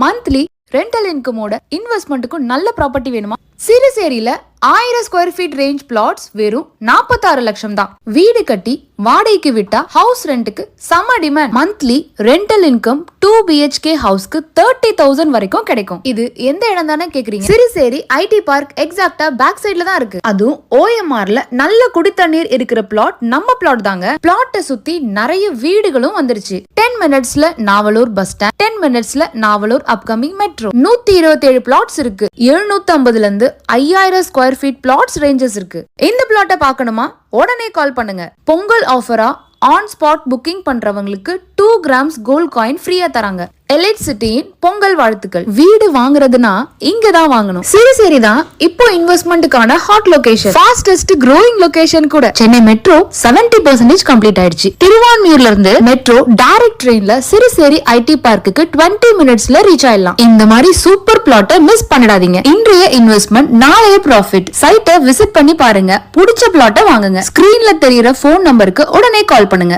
Monthly rental இன்கமோட இன்வெஸ்ட்மெண்ட்டுக்கும் நல்ல property வேணுமா? சிறுசேரியில 1000 square feet range plots வெறும் 46 லட்சம் தான். வீடு கட்டி வாடகைக்கு விட்டா ஹவுஸ் ரெண்ட்டுக்கு செம demand. Monthly rental income 2 BHK ஹவுஸ்க்கு 30,000 வரைக்கும் கிடைக்கும். இது எந்த இடம் தானே கேக்குறீங்க? சிறுசேரி ஐடி பார்க் எக்ஸாக்டா பேக் சைடுல தான் இருக்கு. அதுவும் OMRல நல்ல குடித்தண்ணீர் இருக்கிற பிளாட் நம்ம பிளாட் தாங்க. பிளாட்டை சுத்தி நிறைய வீடுகளும் வந்துருச்சு. 10 மினிட்ஸ்ல நாவலூர் பஸ் ஸ்டாண்ட், 10 மினிட்ஸ்ல நாவலூர் அப்கமிங் மெட்ரோ. 127 பிளாட்ஸ் இருக்கு. 750ல இருந்து 5000 ஸ்கொயர் ஃபீட் பிளாட்ஸ் ரேஞ்சஸ் இருக்கு. இந்த பிளாட்டை பார்க்கணுமா? உடனே கால் பண்ணுங்க. பொங்கல் ஆஃபரா ஆன் ஸ்பாட் புக்கிங் பண்றவங்களுக்கு 2 கிராம்ஸ் கோல்ட் காயின் ஃப்ரீயா தராங்க. எலைட் சிட்டியின் பொங்கல் வாழ்த்துக்கள். வீடு வாங்குறதுனா இங்க தான் வாங்கணும். சிறுசேரி தான் இப்போ இன்வெஸ்ட்மெண்ட்டுக்கான hot location, fastest growing location கூட. சென்னை மெட்ரோ 70% கம்ப்ளீட் ஆயிடுச்சு. திருவான்மியூர்ல இருந்து மெட்ரோ டைரக்ட் ட்ரெயின்ல சிறுசேரி ஐடி பார்க்குக்கு 20 மினிட்ஸ்ல ரீச் ஆயிடலாம். இந்த மாதிரி சூப்பர் பிளாட்டை மிஸ் பண்ணிடாதீங்க. இன்றைய இன்வெஸ்ட்மெண்ட் நாளைய ப்ராஃபிட். சைட்டை விசிட் பண்ணி பாருங்க. பிடிச்ச பிளாட்டை வாங்குங்க. ஸ்கிரீன்ல தெரியுற போன் நம்பருக்கு உடனே கால் பண்ணுங்க.